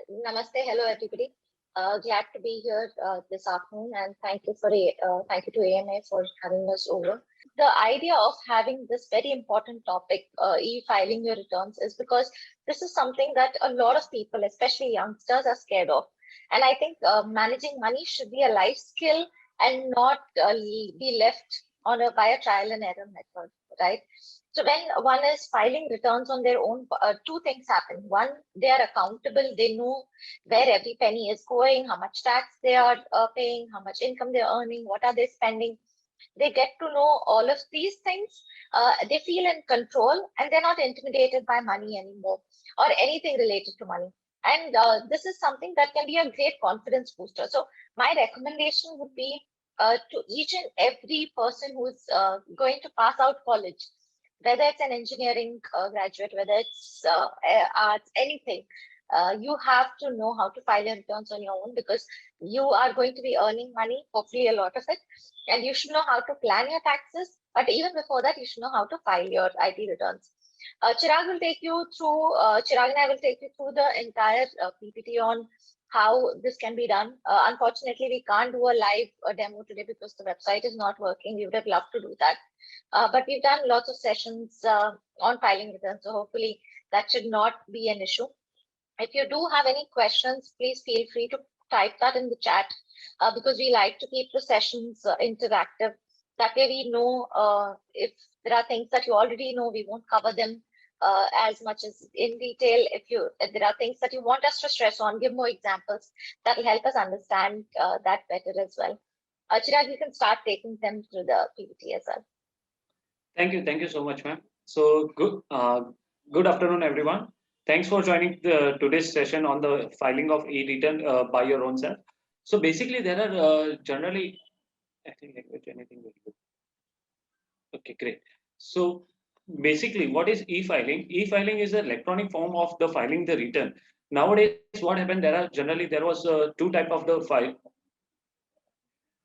Namaste, hello everybody. Glad to be here this afternoon, and thank you to AMA for having us over. The idea of having this very important topic, e-filing your returns, is because this is something that a lot of people, especially youngsters, are scared of. And I think managing money should be a life skill and not be left by a trial and error method, right? So when one is filing returns on their own, two things happen. One, they are accountable. They know where every penny is going, how much tax they are paying, how much income they're earning, what are they spending. They get to know all of these things. They feel in control and they're not intimidated by money anymore or anything related to money. And this is something that can be a great confidence booster. So my recommendation would be to each and every person who is going to pass out college, whether it's an engineering graduate, whether it's arts, anything, you have to know how to file your returns on your own because you are going to be earning money, hopefully a lot of it, and you should know how to plan your taxes. But even before that, you should know how to file your IT returns. Chirag and I will take you through the entire PPT on how this can be done. Unfortunately, we can't do a live demo today because the website is not working. We would have loved to do that. But we've done lots of sessions on filing returns, so hopefully that should not be an issue. If you do have any questions, please feel free to type that in the chat because we like to keep the sessions interactive. That way we know if there are things that you already know, we won't cover them as much as in detail. If there are things that you want us to stress on, give more examples, that will help us understand that better as well. Chirag, you can start taking them through the PPT as well. Thank you so much, ma'am. So good afternoon, everyone. Thanks for joining today's session on the filing of e-return by your own self. So basically, there are generally, I think language anything very good. Okay, great. So basically, what is e-filing? E-filing is an electronic form of the filing the return. Nowadays, what happened? There was two type of the file.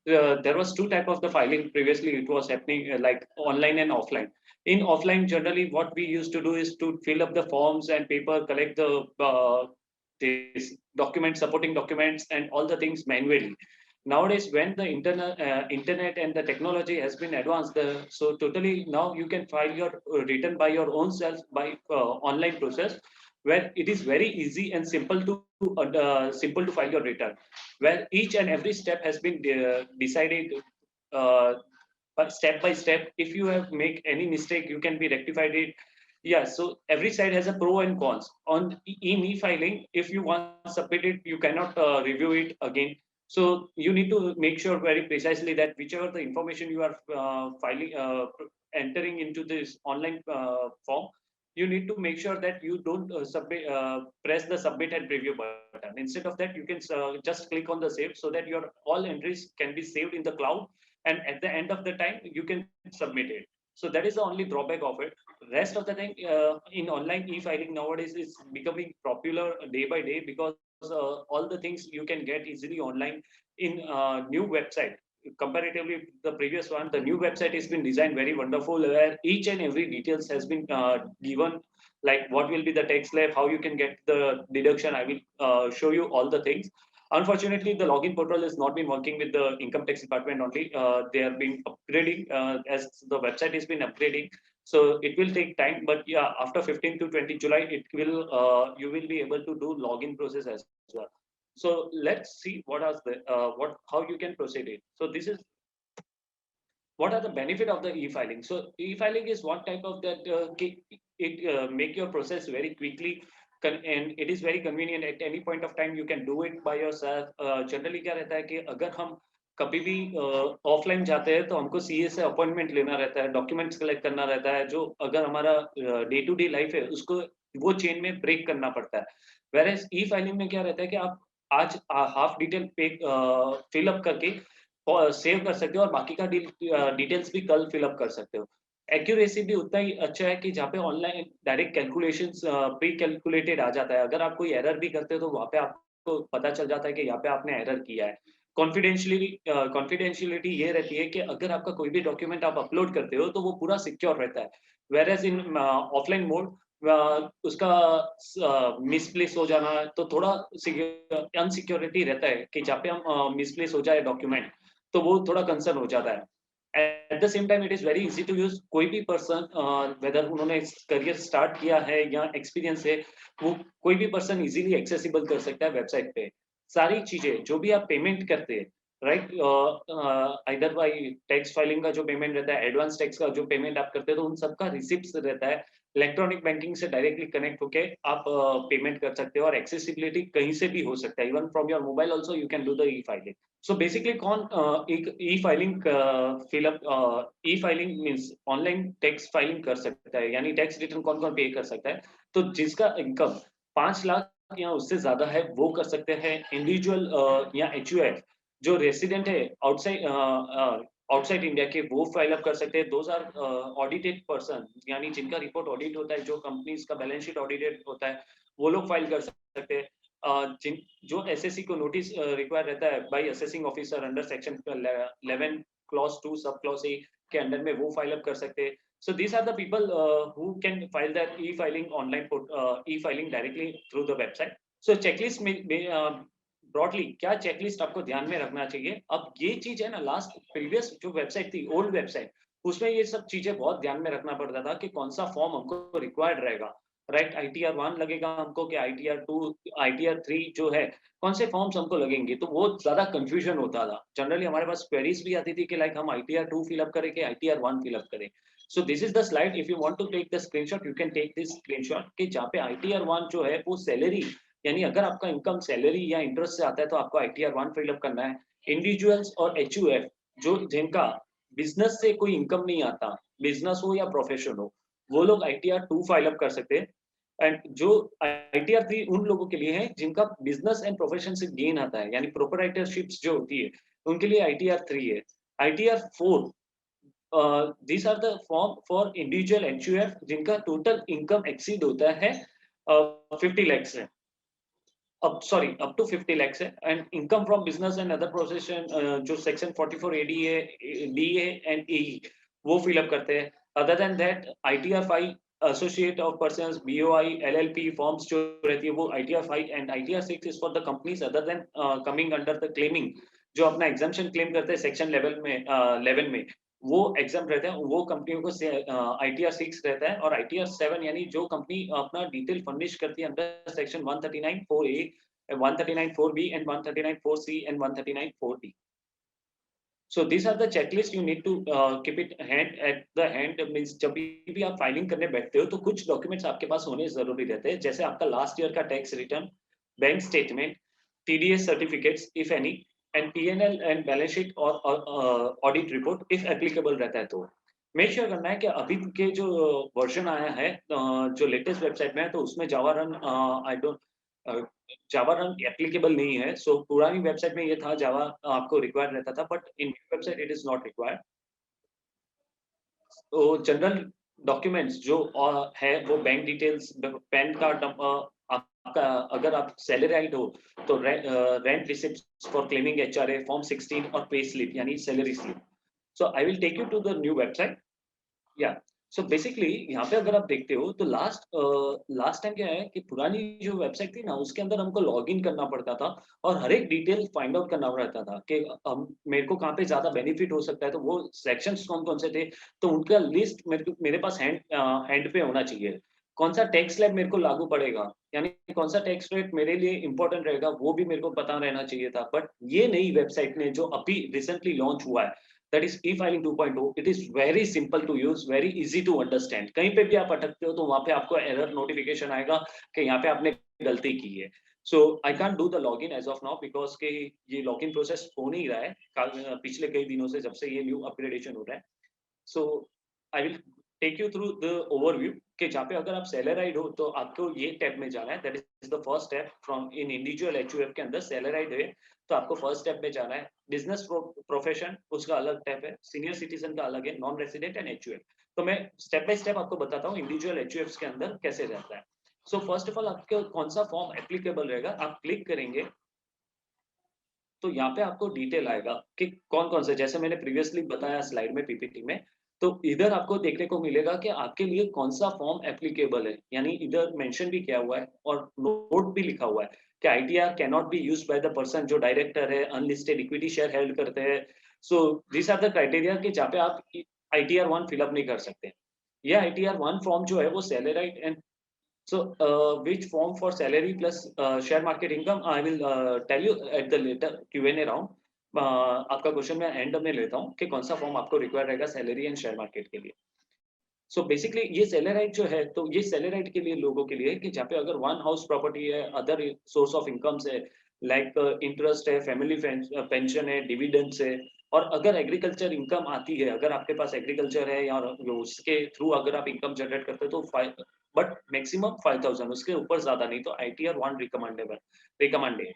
There was two type of the filing previously. It was happening like online and offline. In offline, generally what we used to do is to fill up the forms and paper, collect the this documents, supporting documents and all the things manually. Nowadays, when the internet and the technology has been advanced, so totally now you can file your return by your own self by online process, where it is very easy and simple to file your return, where each and every step has been decided uh, step by step. If you have make any mistake, you can be rectified it. Yeah, so every side has a pro and cons. On in e-filing, if you want to submit it, you cannot review it again. So you need to make sure very precisely that whichever the information you are entering into this online form, you need to make sure that you don't press the submit and preview button. Instead of that, you can just click on the save so that your all entries can be saved in the cloud, and at the end of the time you can submit it. So that is the only drawback of it. Rest of the thing in online e-filing nowadays is becoming popular day by day, because all the things you can get easily online in new website. Comparatively the previous one, the new website has been designed very wonderful, where each and every details has been given, like what will be the tax slab, how you can get the deduction. I will show you all the things. Unfortunately, the login portal has not been working with the income tax department only. They are being upgrading as the website has been upgrading. So it will take time, but yeah, after 15 to 20 July, it will you will be able to do login process as well. So let's see how you can proceed it. So this is what are the benefit of the e-filing. So e-filing is one type of that it make your process very quickly, and it is very convenient. At any point of time you can do it by yourself. Generally क्या रहता है कि अगर हम कभी भी offline जाते हैं तो हमको सीए से अपॉइंटमेंट लेना रहता है, डॉक्यूमेंट्स कलेक्ट करना रहता है, जो अगर हमारा डे टू डे लाइफ है उसको वो चेन में ब्रेक करना पड़ता है. वेयर ई फाइलिंग में क्या रहता है कि आप आज हाफ डिटेल पे फिल अप करके सेव कर सकते हो और बाकी का डिटेल्स भी कल फिलअप कर सकते हो. एक्यूरेसी भी उतना ही अच्छा है कि जहाँ पे online direct calculations pre calculated आ जाता है. अगर आप कोई एरर भी करते हो तो वहाँ पे आपको पता चल जाता है कि यहाँ पे आपने एरर किया है. कॉन्फिडेंशियलिटी ये रहती है कि अगर आपका कोई भी डॉक्यूमेंट आप अपलोड करते हो तो वो पूरा सिक्योर रहता है. Whereas in offline mode उसका मिसप्लेस हो जाना, तो थोड़ा अनसिक्योरिटी रहता है कि जहाँ पे हम मिसप्लेस हो जाए डॉक्यूमेंट, तो वो थोड़ा कंसर्न हो जाता है। At the same time it is very easy to use. कोई भी पर्सन, वेदर उन्होंने करियर स्टार्ट किया है या एक्सपीरियंस है, वो कोई भी पर्सन इजीली एक्सेसिबल कर सकता है वेबसाइट पे। सारी चीजें जो भी आप पेमेंट करते हैं, right, either by tax filing का जो पेमेंट रहता है, एडवांस टैक्स का जो पेमेंट आप करते हैं, तो उन सबका रिसिप्ट रहता है। इलेक्ट्रॉनिक बैंकिंग से डायरेक्टली कनेक्ट होके आप पेमेंट कर सकते हो, और एक्सेसिबिलिटी कहीं से भी हो सकता है, even from your mobile also you can do the E filing. So basically कौन एक ई फाइलिंग फिलअप, ई filing means online tax filing कर सकता है, यानी टैक्स रिटर्न कौन कौन पे कर सकता है? तो जिसका इनकम 5 लाख या उससे ज्यादा है वो कर सकते हैं। इंडिविजुअल या एचयूएफ जो रेसिडेंट है आउटसाइड आउटसाइड इंडिया के, वो फाइल अप कर सकते हैं। दोज आर ऑडिटेड पर्सन, यानी जिनका रिपोर्ट ऑडिट होता है, जो कंपनीज का बैलेंस शीट ऑडिटेड होता है, वो लोग फाइल कर सकते हैं। जिन जो एसएससी को नोटिस रिक्वायर रहता है by assessing officer under section 11 clause 2 sub clause A के अंडर में, वो फाइल अप कर सकते हैं। So these are the people who can file that e filing online, e filing directly through the website. So checklist में broadly क्या checklist आपको ध्यान में रखना चाहिए? अब ये चीज है ना, लास्ट प्रीवियस जो वेबसाइट थी, ओल्ड वेबसाइट, उसमें ये सब चीजें बहुत ध्यान में रखना पड़ता था कि कौन सा फॉर्म हमको रिक्वायर्ड रहेगा, राइट। ITR 1 लगेगा हमको कि ITR 2, ITR 3 जो है, कौन से फॉर्म्स हमको लगेंगे, तो वो ज्यादा कंफ्यूजन होता था। जनरली हमारे पास क्वेरीज भी आती थी कि लाइक हम ITR 2 फिलअप करें कि ITR 1 फिलअप करें। So this is the slide, if you want to take the screenshot you can take this screenshot, कि जहाँ पे ITR 1 जो है वो सैलरी, यानी अगर आपका इनकम सैलरी या इंटरेस्ट से आता है तो आपको ITR 1 फिलअप करना है। इंडिविजुअल्स और HUF जो जिनका बिजनेस से कोई इनकम नहीं आता, बिजनेस हो या प्रोफेशन हो, वो लोग ITR 2 फाइल अप कर सकते हैं। एंड जो ITR 3 उन लोगों के लिए है जिनका बिजनेस एंड प्रोफेशन से गेन आता है, यानी प्रोपराइटरशिप्स जो होती है, उनके लिए ITR 3 है। ITR 4, these are the form for individual HUF जिनका टोटल इनकम एक्सीड होता है 50 लाख से, अब सॉरी अप टू 50 lakhs है। And income from business and other profession, जो सेक्शन 44 ADA, DA एंड AE, वो फिलअप करते हैं। Other than that ITR 5 associate of persons, BOI, LLP forms जो रहती है वो ITR 5, and ITR 6 is for the companies other than coming under the claiming, जो अपना एग्जाम्पशन क्लेम करते हैं सेक्शन लेवल में, 11 में, वो एग्जाम रहते हैं, वो कंपनियों को ITR 6 रहता है। और ITR 7 यानी जो कंपनी अपना डिटेल फर्निश करती है under section 139 4A, 139 4B and 139 4C and 139 4D. So these are the checklist you need to keep it hand at the hand, means जब भी आप फाइलिंग करने बैठते हो तो कुछ डॉक्यूमेंट्स आपके पास होने जरूरी रहते हैं, जैसे आपका लास्ट ईयर का tax return, bank statement, TDS certificates if any, and PNL and balance sheet और ऑडिट रिपोर्ट इफ एप्लीकेबल रहता है तो। मेक श्योर करना है कि अभी के जो वर्जन आया है, जो लेटेस्ट वेबसाइट में है, तो उसमें Java run I don't, Java run applicable नहीं है। सो पुरानी वेबसाइट में ये था, जावा आपको रिक्वायर रहता था, but in website it is not required. तो जनरल डॉक्यूमेंट्स जो है वो बैंक डिटेल्स, पैन कार्ड, आपका अगर आप सैलराइड हो तो rent receipt for claiming HRA, form 16 और पे स्लिप यानी salary slip. So I will take you to the new website. या सो बेसिकली यहाँ पे अगर आप देखते हो तो लास्ट टाइम क्या है कि पुरानी जो वेबसाइट थी ना, उसके अंदर हमको लॉग इन करना पड़ता था और हर एक डिटेल फाइंड आउट करना पड़ता था कि हम मेरे को कहाँ पे ज्यादा बेनिफिट हो सकता है, तो वो सेक्शंस कौन कौन से थे, तो उनका लिस्ट मेरे पास हैंड पे होना चाहिए। कौन सा टैक्स स्लैब मेरे को लागू पड़ेगा, यानी कौन सा टैक्स रेट मेरे लिए इंपॉर्टेंट रहेगा, वो भी मेरे को पता रहना चाहिए था। बट ये नई वेबसाइट ने जो अभी रिसेंटली लॉन्च हुआ है, that is e-filing 2.0, it is very simple to use, very easy to understand। कहीं पे भी आप अटकते हो तो वहां पे आपको एरर नोटिफिकेशन आएगा कि यहाँ पे आपने गलती की है। So I can't do the login as of now because के ये लॉगिन प्रोसेस हो नहीं रहा है पिछले कई दिनों से, जब से ये न्यू अपग्रेडेशन हो रहा है। So I will take you through the overview कि जहाँ पे अगर आप सैलराइड हो तो आपको ये टैब में जाना है, that is the first step from in individual HUF के अंदर सैलराइड है तो आपको फर्स्ट स्टेप में जाना है। बिजनेस प्रोफेशन उसका अलग टैब है, सीनियर सिटीजन का अलग है, नॉन रेसिडेंट एंड HUF। तो मैं स्टेप बाय स्टेप आपको बताता हूँ इंडिविजुअल HUF के अंदर कैसे रहता है। सो फर्स्ट ऑफ ऑल आपको कौन सा फॉर्म एप्लीकेबल रहेगा, आप क्लिक करेंगे तो यहाँ पे आपको डिटेल आएगा कि कौन कौन से, जैसे मैंने प्रीवियसली बताया स्लाइड में PPT में, तो इधर आपको देखने को मिलेगा कि आपके लिए कौन सा फॉर्म एप्लीकेबल है, यानी इधर मेंशन भी किया हुआ है और नोट भी लिखा हुआ है कि ITR can not be used by the person जो डायरेक्टर है, अनलिस्टेड इक्विटी शेयर हेल्ड करते हैं। So this are the criteria कि जहाँ पे आप आईटीआर 1 फिलअप नहीं कर सकते। यह आईटीआर 1 फॉर्म जो है वो salaried and so which form for salary plus share market income I will tell you at the later Q&A round। आपका क्वेश्चन मैं एंड में लेता हूँ कि कौन सा फॉर्म आपको रिक्वायर रहेगा सैलरी एंड शेयर मार्केट के लिए। सो बेसिकली ये सैलराइड जो है, तो ये सैलराइड के लिए लोगों के लिए कि जहाँ पे अगर वन हाउस प्रॉपर्टी है, अदर सोर्स ऑफ इनकम्स है, लाइक इंटरेस्ट है, फैमिली पेंशन है, डिविडेंड्स है, और अगर एग्रीकल्चर इनकम आती है, अगर आपके पास एग्रीकल्चर है या उसके थ्रू अगर आप इनकम जनरेट करते हो तो बट मैक्सिमम 5000, उसके ऊपर ज्यादा नहीं, तो आईटीआर 1 रिकमेंडेड।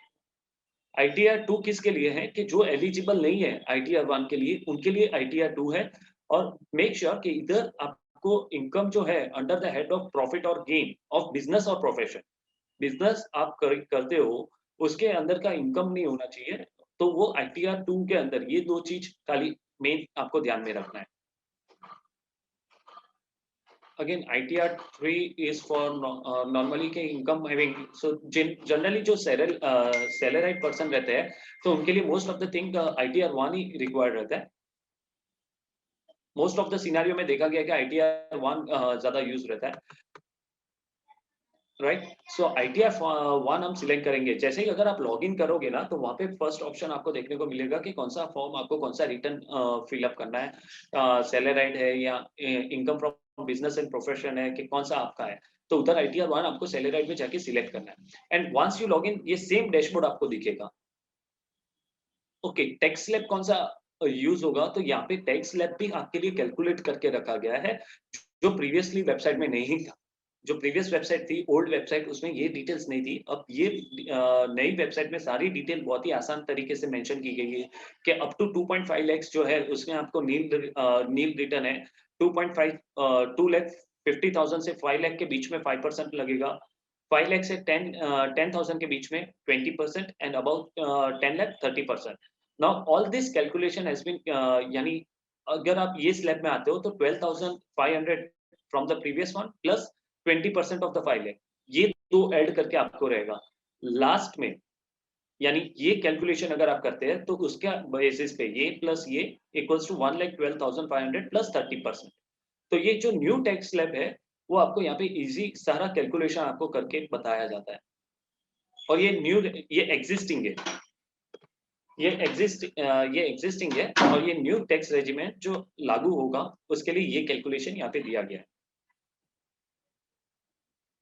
आईटीआर 2 किसके लिए है कि जो एलिजिबल नहीं है आईटीआर 1 के लिए, उनके लिए आईटीआर 2 है। और मेक श्योर कि इधर आपको इनकम जो है under the head of profit और गेन ऑफ बिजनेस और प्रोफेशन, बिजनेस आप करते हो उसके अंदर का इनकम नहीं होना चाहिए। तो वो आईटीआर 2 के अंदर ये दो चीज खाली मेन आपको ध्यान में रखना है। Again, ITR 3 is for normally के income having, so generally जो salaried person रहते हैं तो उनके लिए most of the thing ITR 1 he required रहता है। Most of the scenario में देखा गया कि ITR 1 ज्यादा यूज रहता है, राइट। सो ITR 1 हम सिलेक्ट करेंगे। जैसे ही अगर आप लॉग इन करोगे ना, तो वहाँ पे फर्स्ट ऑप्शन आपको देखने को मिलेगा कि कौन सा फॉर्म आपको कौन सा रिटर्न फिलअप करना है, सैलराइड है या income from business and profession है, कि कौन सा आपका है। तो उधर ITR 1 आपको सैलराइड में जाके सिलेक्ट करना है and once you log in ये सेम डैशबोर्ड आपको दिखेगा। ओके, टैक्स स्लैब कौन सा यूज होगा, तो यहाँ पे टैक्स स्लैब भी आपके लिए कैलकुलेट करके रखा गया है, जो प्रीवियसली वेबसाइट में नहीं था। जो प्रीवियस वेबसाइट थी, ओल्ड वेबसाइट, उसमें ये डिटेल्स नहीं थी। अब ये नई वेबसाइट में सारी डिटेल बहुत ही आसान तरीके से मेंशन की गई है कि अप टू 2.5 लाख जो है उसमें आपको नील रिटर्न है। 2 लाख 50,000 से 5 लाख के बीच में 5% लगेगा, 5 लाख से 10,000 के बीच में 20% and about 10 lakh 30%। Now all this calculation has been, यानी अगर आप ये स्लैब में आते हो तो 12,500 from the previous one plus 20% of the 5 lakh, ये दो ऐड करके आपको रहेगा लास्ट में। यानी ये कैलकुलेशन अगर आप करते हैं तो उसके बेसिस पे ये प्लस ये इक्वल्स टू 1,12,500 प्लस 30%। तो ये जो न्यू टैक्स स्लैब है वो आपको यहाँ पे इजी सारा कैलकुलेशन आपको करके बताया जाता है। और ये एग्जिस्टिंग है, ये एग्जिस्टिंग है, और ये न्यू टैक्स रेजिमेंट जो लागू होगा उसके लिए ये कैलकुलेशन यहाँ पे दिया गया है।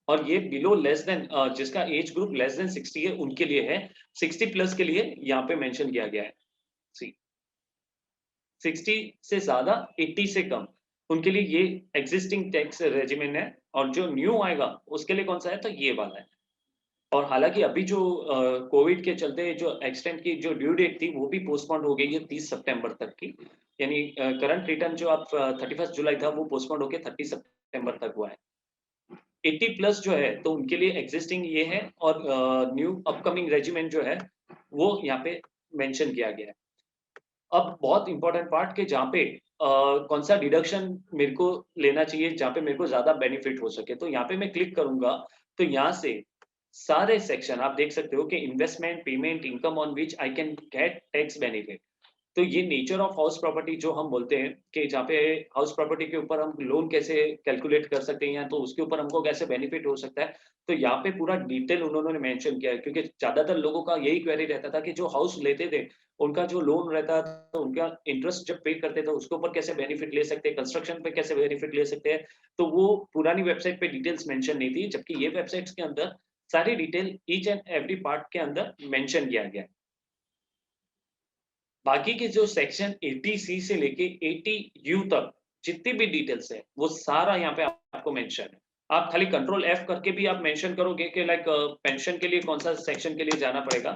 और ये बिलो लेस देन, जिसका एज ग्रुप लेस देन 60 है उनके लिए है, 60 प्लस के लिए यहाँ पे मेंशन किया गया है। सी 60 से ज्यादा, 80 से कम, उनके लिए ये एग्जिस्टिंग टैक्स रेजिमेंट है। और जो न्यू आएगा उसके लिए कौन सा है, तो ये वाला है। और हालांकि अभी जो कोविड के चलते जो एक्सटेंड की जो ड्यू डेट थी वो भी पोस्टपोन हो गई है 30 सितंबर तक की। यानी करंट रिटर्न जो आप 31 जुलाई था वो पोस्टपोन होकर 30 सितंबर तक हुआ है। 80 प्लस जो है तो उनके लिए एग्जिस्टिंग ये है, और न्यू अपकमिंग रेजिमेंट जो है वो यहाँ पे मेंशन किया गया है। अब बहुत इंपॉर्टेंट पार्ट के जहाँ पे कौन सा डिडक्शन मेरे को लेना चाहिए, जहाँ पे मेरे को ज्यादा बेनिफिट हो सके, तो यहाँ पे मैं क्लिक करूंगा तो यहाँ से सारे सेक्शन आप देख सकते हो कि investment, payment, income on which I can get tax benefit. तो ये नेचर ऑफ हाउस प्रॉपर्टी जो हम बोलते हैं कि जहाँ पे हाउस प्रॉपर्टी के ऊपर हम लोन कैसे कैलकुलेट कर सकते हैं, या तो उसके ऊपर हमको कैसे बेनिफिट हो सकता है, तो यहाँ पे पूरा डिटेल उन्होंने मेंशन किया है। क्योंकि ज्यादातर लोगों का यही क्वेरी रहता था कि जो हाउस लेते थे उनका जो लोन रहता था तो उनका इंटरेस्ट जब पे करते थे उसके ऊपर कैसे बेनिफिट ले सकते हैं, कंस्ट्रक्शन पे कैसे बेनिफिट ले सकते हैं। तो वो पुरानी वेबसाइट पे डिटेल्स मेंशन नहीं थी, जबकि ये वेबसाइट्स के अंदर सारी detail each and every part के अंदर मेंशन किया गया है। बाकी के जो सेक्शन 80C से लेके 80U तक जितनी भी डिटेल्स है वो सारा यहाँ पे आपको मेंशन है। आप खाली कंट्रोल F करके भी आप मेंशन करोगे कि लाइक पेंशन के लिए कौन सा सेक्शन के लिए जाना पड़ेगा,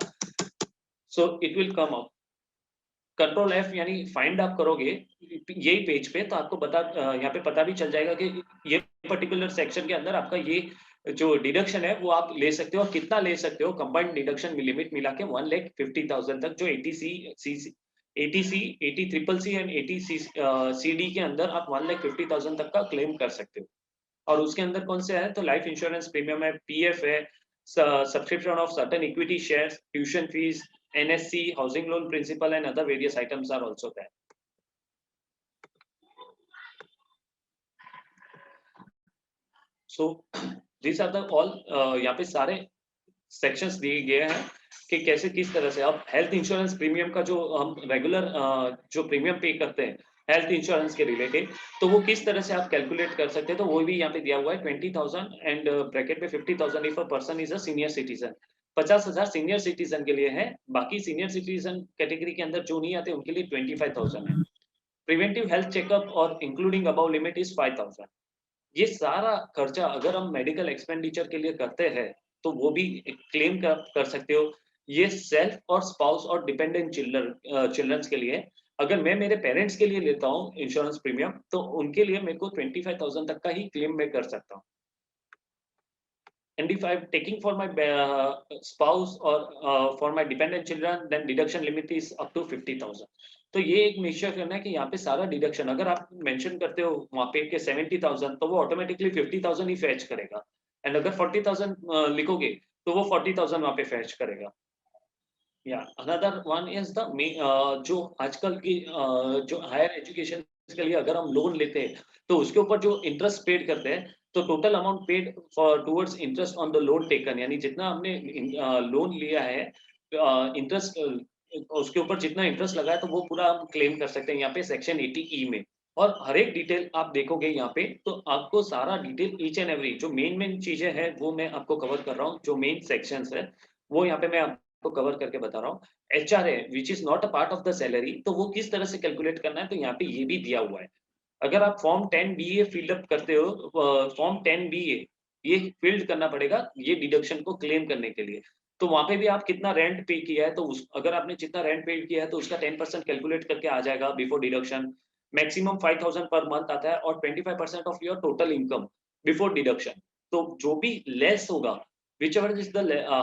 so it will come up. Control F यानी फाइंड आप करोगे यही पेज पे तो आपको यहाँ पे पता भी चल जाएगा कि ये पर्टिकुलर सेक्शन के अंदर आपका ये जो डिडक्शन है वो आप ले सकते हो, और कितना ले सकते हो। कंबाइंड डिडक्शन लिमिट मिला के 1,50,000 तक जो 80C ATC, ATCCC and ATCD के अंदर आप 1,50,000 तक का क्लेम कर सकते हो। और उसके अंदर कौन से है, तो लाइफ इंश्योरेंस प्रीमियम है, PF है, subscription of certain equity shares, tuition fees, NSC, housing loan principal and other various items are also there. So this are the all, यहाँ पे सारे सेक्शंस दिए गए हैं कि कैसे किस तरह से आप हेल्थ इंश्योरेंस प्रीमियम का जो हम रेगुलर जो प्रीमियम पे करते हैं हेल्थ इंश्योरेंस के रिलेटेड, तो वो किस तरह से आप कैलकुलेट कर सकते हैं, तो वो भी यहाँ पे दिया हुआ है 20,000 एंड ब्रैकेट में 50,000 if a person is a senior citizen. 50,000 senior citizen के लिए है, बाकी सीनियर सिटीजन कैटेगरी के अंदर जो नहीं आते उनके लिए 25,000 है। प्रिवेंटिव हेल्थ चेकअप और इंक्लूडिंग अबव लिमिट इज 5,000। ये सारा खर्चा अगर हम मेडिकल एक्सपेंडिचर के लिए करते हैं तो वो भी क्लेम कर सकते हो। ये सेल्फ और स्पाउस और डिपेंडेंट चिल्ड्रंस के लिए, अगर मैं मेरे पेरेंट्स के लिए लेता हूँ इंश्योरेंस प्रीमियम, तो उनके लिए मेरे को 25,000 तक का ही क्लेम मैं कर सकता हूँ। And if I'm taking for my spouse or for my dependent children, then deduction limit is up to 50,000। तो ये एक मेजर करना है कि यहाँ पे सारा डिडक्शन अगर आप मेंशन करते हो वहाँ पे के 70,000, तो वो ऑटोमेटिकली 50,000 ही फैच करेगा। एंड अगर 40,000 लिखोगे तो वो 40,000 वहाँ पे फैच करेगा। या अनदर वन इज द जो आजकल की जो हायर एजुकेशन के लिए अगर हम लोन लेते हैं तो उसके ऊपर जो इंटरेस्ट पेड करते हैं, तो total amount paid for towards interest on the loan taken, यानी जितना हमने लोन लिया है इंटरेस्ट उसके ऊपर जितना इंटरेस्ट लगा है तो वो पूरा हम क्लेम कर सकते हैं यहाँ पे सेक्शन 80E में। और हर एक डिटेल आप देखोगे यहाँ पे तो आपको सारा डिटेल ईच एंड एवरी जो मेन चीजें हैं वो मैं आपको कवर कर रहा हूँ, जो मेन सेक्शंस है वो यहाँ पे मैं आपको कवर करके बता रहा हूँ। HRA which is not a part of the salary, तो वो किस तरह से कैलकुलेट करना है, तो यहाँ पे ये भी दिया हुआ है। अगर आप फॉर्म 10BA फिलअप करते हो, फॉर्म 10BA ये फिल्ड करना पड़ेगा ये डिडक्शन को क्लेम करने के लिए। तो वहां पे भी आप कितना रेंट पे किया है, तो अगर आपने जितना रेंट पे किया है तो उसका 10% कैलकुलेट करके आ जाएगा before deduction. Maximum 5,000 per month आता है और 25% of your total income before deduction. तो जो भी लेस होगा, whichever is the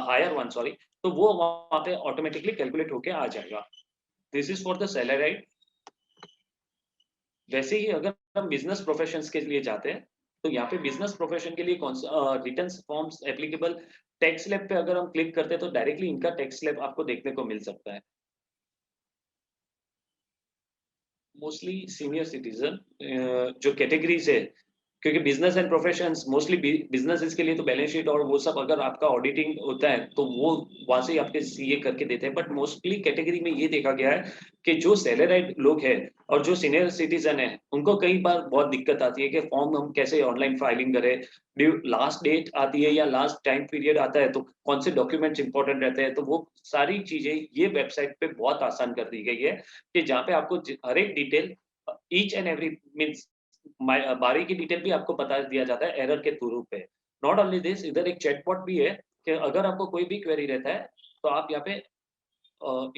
higher one, sorry, तो वो वहां पे ऑटोमेटिकली कैलकुलेट होके आ जाएगा। This is for the salary. वैसे ही अगर हम बिजनेस प्रोफेशंस के लिए जाते हैं तो यहाँ पे बिजनेस प्रोफेशन के लिए कौन सा return forms applicable, tax slab पे अगर हम क्लिक करते हैं तो डायरेक्टली इनका टैक्स स्लैब आपको देखने को मिल सकता है। मोस्टली सीनियर सिटीजन जो कैटेगरीज है, क्योंकि business and professions mostly businesses के लिए तो बैलेंस शीट और वो सब अगर आपका ऑडिटिंग होता है तो वो वहां से आपके सीए करके देते हैं। बट मोस्टली कैटेगरी में ये देखा गया है कि जो सैलराइड लोग हैं और जो सीनियर सिटीजन है उनको कई बार बहुत दिक्कत आती है कि फॉर्म हम कैसे ऑनलाइन फाइलिंग करें, लास्ट डेट आती है या लास्ट टाइम पीरियड आता है तो कौन से डॉक्यूमेंट्स इंपॉर्टेंट रहते हैं, तो वो सारी चीजें ये वेबसाइट पे बहुत आसान कर दी गई है कि जहाँ पे आपको हर एक detail each and every means बारी की डिटेल भी आपको बता दिया जाता है एरर के थ्रू पे। नॉट ओनली दिस, इधर एक चैटबॉट भी है कि अगर आपको कोई भी क्वेरी रहता है तो आप यहाँ पे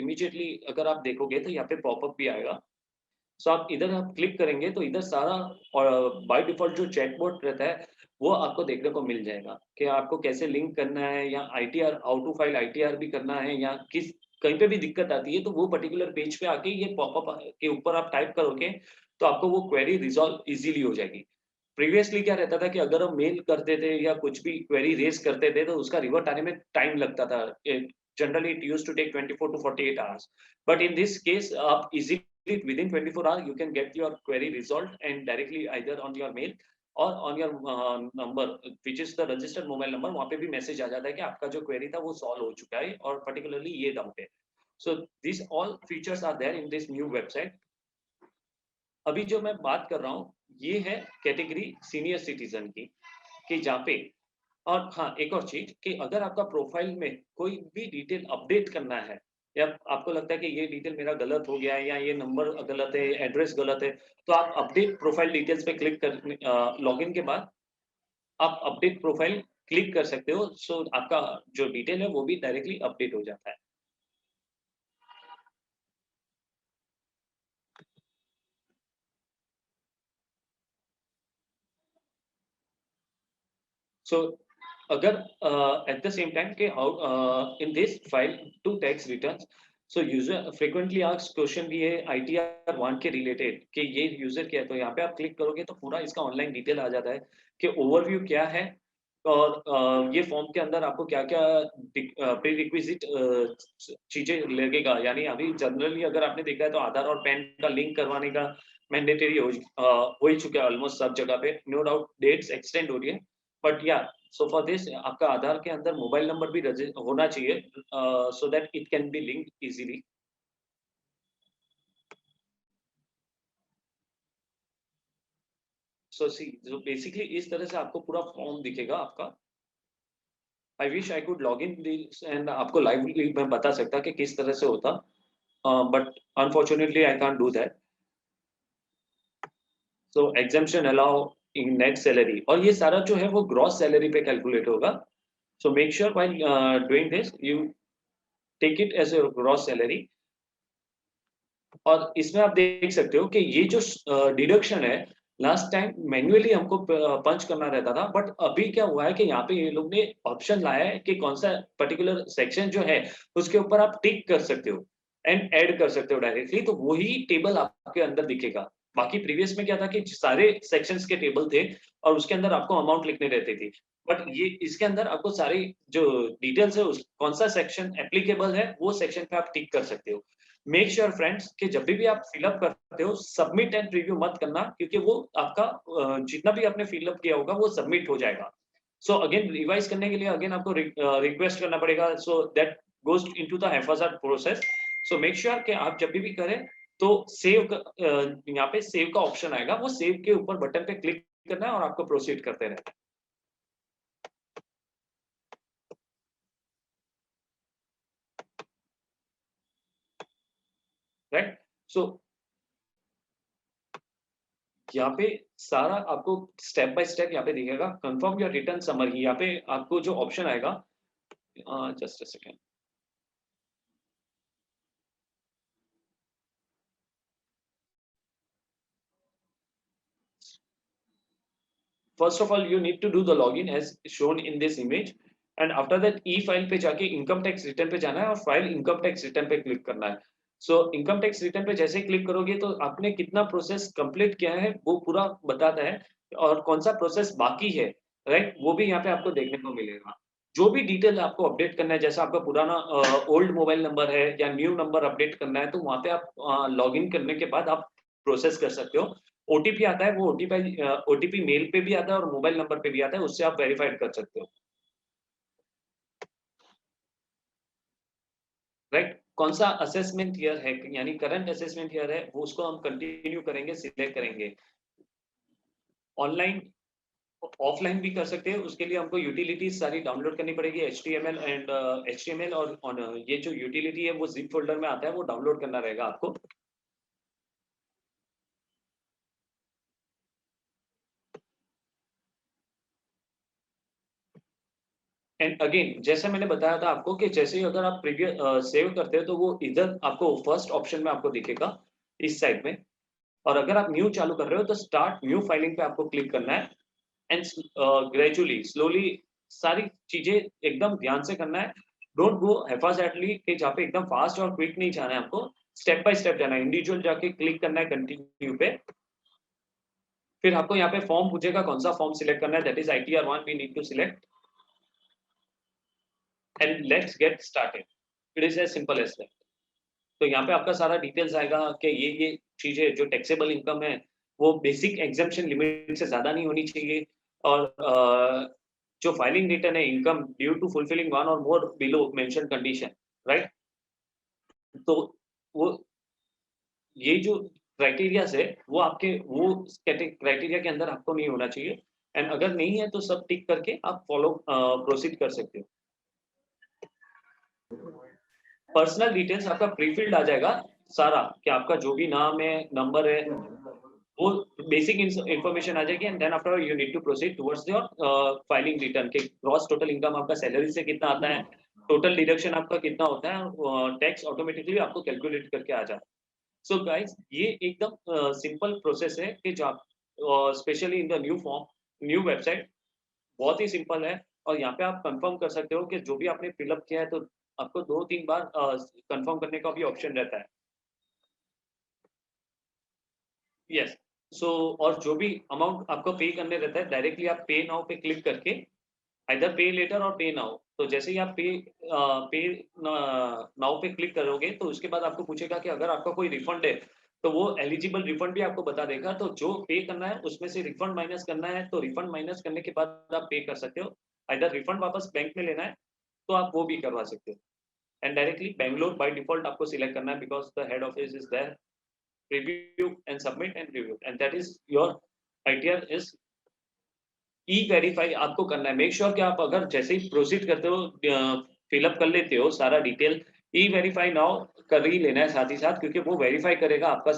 इमीडिएटली अगर आप देखोगे तो यहाँ पे पॉपअप भी आएगा। सो आप इधर आप क्लिक करेंगे तो इधर सारा बाय डिफॉल्ट जो चैटबॉट रहता है वो आपको देखने को मिल जाएगा कि आपको कैसे लिंक करना है, या ITR how to file ITR भी करना है, या किस कहीं पे भी दिक्कत आती है तो वो पर्टिकुलर पेज पे आके ये पॉपअप के ऊपर आप टाइप करोगे तो आपको वो क्वेरी रिजॉल्व इजीली हो जाएगी। प्रीवियसली क्या रहता था कि अगर हम मेल करते थे या कुछ भी क्वेरी रेज करते थे तो उसका रिवर्ट आने में टाइम लगता था। Generally it used to take 24 to 48 hours, but in this case आप easily within 24 hours you can get your query resolved and directly either on your mail or on your number which is the registered mobile number। वहाँ पे भी message आ जाता है कि आपका जो query था वो सॉल्व हो चुका है और पर्टिकुलरली ये डाउट है। So this all features are there in this new website. अभी जो मैं बात कर रहा हूँ ये है कैटेगरी सीनियर सिटीजन की, कि जहाँ पे, और हाँ एक और चीज कि अगर आपका प्रोफाइल में कोई भी डिटेल अपडेट करना है या आपको लगता है कि ये डिटेल मेरा गलत हो गया है या ये नंबर गलत है, एड्रेस गलत है, तो आप अपडेट प्रोफाइल डिटेल्स पे क्लिक कर लॉगिन के बाद आप अपडेट प्रोफाइल क्लिक कर सकते हो। सो आपका जो डिटेल है वो भी डायरेक्टली अपडेट हो जाता है। सो अगर एट द सेम टाइम के how in this file to tax returns, so user frequently asked question भी है ITR 1 के रिलेटेड कि ये यूजर क्या है, तो यहाँ पे आप क्लिक करोगे तो पूरा इसका ऑनलाइन डिटेल आ जाता है कि ओवरव्यू क्या है और ये फॉर्म के अंदर आपको क्या क्या प्री रिक्विजिट चीजें लगेगा। यानी अभी जनरली अगर आपने देखा है तो आधार और पैन का लिंक करवाने का मैंडेटरी हो ही चुका है ऑलमोस्ट सब जगह पे, नो डाउट डेट्स एक्सटेंड हो रही है, बट या सो फॉर दिस आपका आधार के अंदर मोबाइल नंबर भी होना चाहिए so that it can be linked easily. So see जो बेसिकली इस तरह से आपको पूरा फॉर्म दिखेगा आपका। I wish I could log in this and आपको लाइवली मैं बता सकता कि किस तरह से होता, but unfortunately I can't do that. So exemption allow in net salary, और ये सारा जो है वो ग्रॉस सैलरी पे कैलकुलेट होगा। So make sure while doing this you take it as a gross salary. और इसमें आप देख सकते हो कि ये जो डिडक्शन है लास्ट टाइम मैन्युअली हमको पंच करना रहता था, बट अभी क्या हुआ है कि यहाँ पे ये लोग ने ऑप्शन लाया है कि कौन सा पर्टिकुलर सेक्शन जो है उसके ऊपर आप टिक कर सकते हो एंड ऐड कर सकते हो डायरेक्टली, तो वही टेबल आपके अंदर दिखेगा। बाकी प्रीवियस में क्या था कि सारे सेक्शंस के टेबल थे और उसके अंदर आपको अमाउंट लिखने रहती थी, बट ये इसके अंदर आपको सारी जो डिटेल्स है कौन सा सेक्शन एप्लीकेबल है वो सेक्शन पे आप टिक कर सकते हो। मेक श्योर फ्रेंड्स कि जब भी आप फिलअप करते हो सबमिट एंड प्रीव्यू मत करना, क्योंकि वो आपका जितना भी आपने फिलअप किया होगा वो सबमिट हो जाएगा। सो अगेन रिवाइज करने के लिए अगेन आपको रिक्वेस्ट करना पड़ेगा, so that goes into the haphazard process. So make sure कि आप जब भी करें तो सेव यहाँ पे सेव का ऑप्शन आएगा, वो सेव के ऊपर बटन पे क्लिक करना है और आपको प्रोसीड करते रहना है। राइट। सो यहाँ पे सारा आपको स्टेप बाय स्टेप यहाँ पे दिखेगा। कंफर्म योर रिटर्न समरी, यहाँ पे आपको जो ऑप्शन आएगा, just a second, first of all you need to do the login as shown in this image, and after that e file पे जाके इनकम टैक्स रिटर्न पे जाना है और फाइल इनकम टैक्स रिटर्न पे क्लिक करना है। सो इनकम टैक्स रिटर्न पे जैसे क्लिक करोगे तो आपने कितना प्रोसेस कंप्लीट किया है वो पूरा बताता है, और कौन सा प्रोसेस बाकी है, राइट, वो भी यहाँ पे आपको देखने को मिलेगा। जो भी डिटेल आपको अपडेट करना है, जैसा आपका पुराना ओल्ड मोबाइल नंबर है या न्यू नंबर अपडेट करना है, तो वहाँ पे आप लॉग इन करने के बाद आप प्रोसेस कर सकते हो। ओटीपी आता है, वो ओटीपी मेल पे भी आता है और मोबाइल नंबर पे भी आता है, उससे आप वेरीफाइड कर सकते हो। राइट, कौन सा असेसमेंट ईयर है, यानी करंट असेसमेंट ईयर है, वो उसको हम कंटिन्यू करेंगे, सिलेक्ट करेंगे। ऑनलाइन ऑफलाइन भी कर सकते हैं, उसके लिए हमको यूटिलिटीज सारी डाउनलोड करनी पड़ेगी, HTML और ये जो यूटिलिटी है वो जिप फोल्डर में आता है, वो डाउनलोड करना रहेगा आपको। एंड अगेन जैसे मैंने बताया था आपको कि जैसे ही अगर आप प्रीवियस सेव करते हो तो वो इधर आपको फर्स्ट ऑप्शन में आपको दिखेगा इस साइड में, और अगर आप न्यू चालू कर रहे हो तो स्टार्ट न्यू फाइलिंग पे आपको क्लिक करना है एंड ग्रेजुअली स्लोली सारी चीजें एकदम ध्यान से करना है। डोंट गो हैफाजर्डली कि जहाँ पे एकदम फास्ट और क्विक नहीं जाना है, आपको स्टेप बाय स्टेप जाना है, इंडिविजुअल जाके क्लिक करना है कंटिन्यू पे। फिर आपको यहाँ पे फॉर्म पूछेगा, कौन सा फॉर्म सिलेक्ट करना है, that is ITR 1 we need to select and let's get started. It is as simple as that. तो यहाँ पे आपका सारा डिटेल्स आएगा कि ये चीजें जो टैक्सेबल इनकम है वो बेसिक एग्जाम्पशन लिमिट से ज्यादा नहीं होनी चाहिए, और जो फाइलिंग रिटर्न है income due to fulfilling one or more below mention condition, right. तो वो ये जो क्राइटेरियाज है वो आपके वो क्राइटेरिया के अंदर आपको नहीं होना चाहिए, एंड अगर नहीं है तो सब टिक करके आप फॉलो प्रोसीड कर सकते हो। पर्सनल डिटेल्स आपका प्रीफिल्ड आ जाएगा सारा, कि आपका जो भी नाम है, नंबर है, वो बेसिक इंफॉर्मेशन आ जाएगी, and then after you need to proceed towards your filing return के ग्रॉस टोटल इनकम आपका सैलरी से कितना आता है, टोटल डिडक्शन आपका कितना होता है, टैक्स ऑटोमेटिकली आपको कैलकुलेट करके आ जाता है। सो गाइस ये एकदम सिंपल प्रोसेस है कि जो आप specially in the new form new website बहुत ही सिंपल है, और यहाँ पे आप कंफर्म कर सकते हो कि जो भी आपने फिलअप किया है तो आपको 2-3 बार कंफर्म करने का भी ऑप्शन रहता है। यस, सो और जो भी अमाउंट आपको पे करने रहता है, डायरेक्टली आप पे नाउ पे क्लिक करके आइदर पे लेटर और पे नाउ, तो जैसे ही आप पे नाउ पे क्लिक करोगे तो उसके बाद आपको पूछेगा कि अगर आपका कोई रिफंड है तो वो एलिजिबल रिफंड भी आपको बता देगा। तो जो पे करना है उसमें से रिफंड माइनस करना है, तो रिफंड माइनस करने के बाद आप पे कर सकते हो। आइदर रिफंड वापस बैंक में लेना है तो आप वो भी करवा सकते हो। And directly Bangalore by default आपको सिलेक्ट करना है because the head office is there. Preview and submit and review, and that is your ITR is E-Verify आपको करना है। मेक श्योर कि आप अगर जैसे ही प्रोसीड करते हो, फिलअप कर लेते हो सारा डिटेल, E-Verify नाउ कर ही लेना है साथ ही साथ, क्योंकि वो वेरीफाई करेगा आपका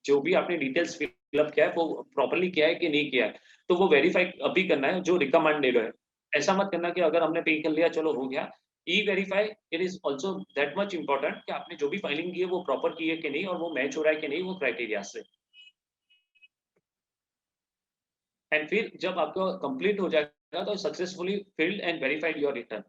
जो भी आपने डिटेल्स फिलअप किया है वो प्रॉपर्ली किया है कि नहीं किया है। तो वो वेरीफाई अभी करना है जो रिकमेंडेड है। ऐसा मत करना कि अगर हमने पे कर लिया चलो हो गया। E-Verify it is also that much important कि आपने जो भी फाइलिंग की है वो प्रॉपर की है कि नहीं और वो मैच हो रहा है कि नहीं वो क्राइटेरिया से। एंड फिर जब आपका कंप्लीट हो जाएगा तो successfully filled and verified your return,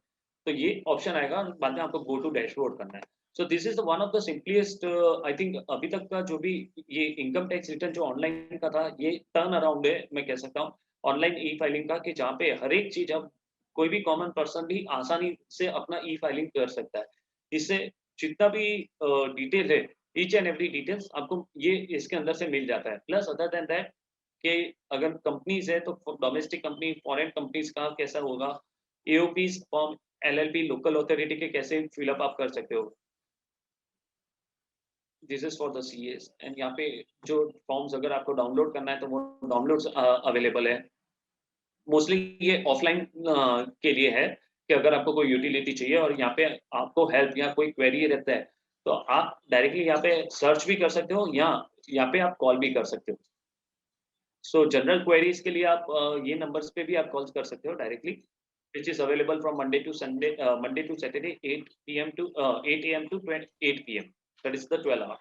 तो ये ऑप्शन आएगा और बाद में आपको गो टू डैशबोर्ड करना है। So this is one of the simplest, I think अभी तक का जो भी ये इनकम टैक्स रिटर्न जो ऑनलाइन का था, ये टर्न अराउंड है मैं कह सकता हूँ ऑनलाइन ई फाइलिंग का, कि जहाँ पे हर एक चीज अब कोई भी कॉमन पर्सन भी आसानी से अपना ई फाइलिंग कर सकता है। इससे जितना भी डिटेल है, ईच एंड एवरी डिटेल्स आपको ये इसके अंदर से मिल जाता है। प्लस अदर देन दैट कि अगर कंपनीज है तो डोमेस्टिक कंपनी, फॉरेन कंपनीज का कैसा होगा, एओपीज फॉर्म, एलएलपी, लोकल अथॉरिटी के कैसे फिलअप आप कर सकते हो। This is for the CS. And यहाँ पे जो फॉर्म्स अगर आपको डाउनलोड करना है तो वो डाउनलोड अवेलेबल है। मोस्टली ये ऑफलाइन के लिए है कि अगर आपको कोई यूटिलिटी चाहिए और यहाँ पे आपको हेल्प या कोई क्वेरी रहता है तो आप डायरेक्टली यहाँ पे सर्च भी कर सकते हो या यहाँ पे आप कॉल भी कर सकते हो। सो जनरल क्वेरीज के लिए आप ये नंबर्स पे भी आप कॉल कर सकते हो directly, which is available from Monday to Sunday, Monday to Saturday, 8 a.m. to 8 p.m. That is the 12 hour.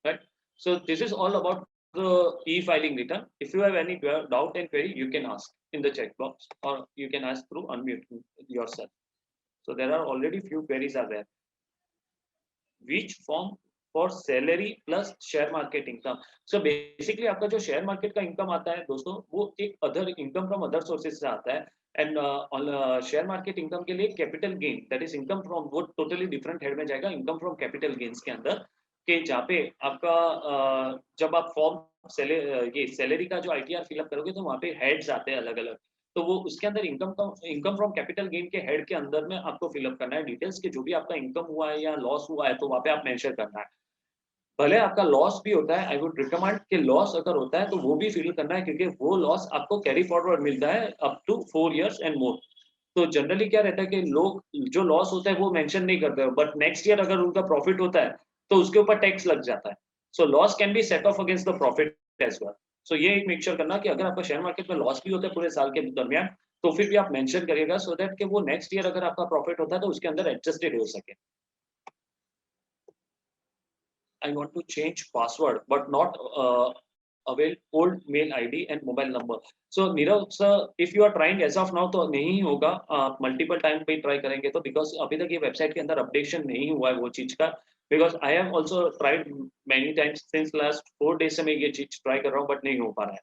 Right. So this is all about the e-filing return. If you have any doubt and query, you can ask in the chat box or you can ask through unmute yourself. So there are already few queries are there. Which form for salary plus share market income? So basically आपका जो share market का income आता है दोस्तों, वो एक other income from other sources से आता है। एंड शेयर मार्केट इनकम के लिए capital gain, that is income from, वो टोटली डिफरेंट हेड में जाएगा, इनकम फ्रॉम कैपिटल गेन्स के अंदर, कि जहाँ पे आपका जब आप फॉर्म ये सैलरी का जो आईटीआर फिलअप करोगे तो वहाँ पे हेड्स आते हैं अलग अलग, तो वो उसके अंदर इनकम फ्रॉम कैपिटल गेन के हेड के अंदर में आपको फिलअप करना है डिटेल्स के जो भी आपका इनकम हुआ है या लॉस हुआ है तो वहाँ पे आप मेंशन करना है। भले आपका लॉस भी होता है, आई वुड रिकमेंड कि लॉस अगर होता है तो वो भी फिल करना है, क्योंकि वो लॉस आपको कैरी फॉरवर्ड मिलता है up to 4 years and more. तो जनरली क्या रहता है कि लोग जो लॉस होता है वो मेंशन नहीं करते, बट नेक्स्ट ईयर अगर उनका प्रॉफिट होता है तो उसके ऊपर टैक्स लग जाता है। So loss can be set off against the profit as well. So ये एक मेक श्योर करना कि अगर आपका शेयर मार्केट में लॉस भी होता है पूरे साल के दरमियान तो फिर भी आप मेंशन करिएगा, सो दैट कि वो नेक्स्ट ईयर अगर आपका प्रॉफिट होता है तो उसके अंदर एडजस्टेड हो सके। I want to change password but not avail old mail ID and mobile number. So Nirav sir, if you are trying as of now तो नहीं होगा, आप multiple time पे try करेंगे तो, because अभी तक ये website के अंदर updation नहीं हुआ है वो चीज का, because I have also tried many times since last 4 days से मैं ये चीज try कर रहा हूँ but नहीं हो पा रहा है।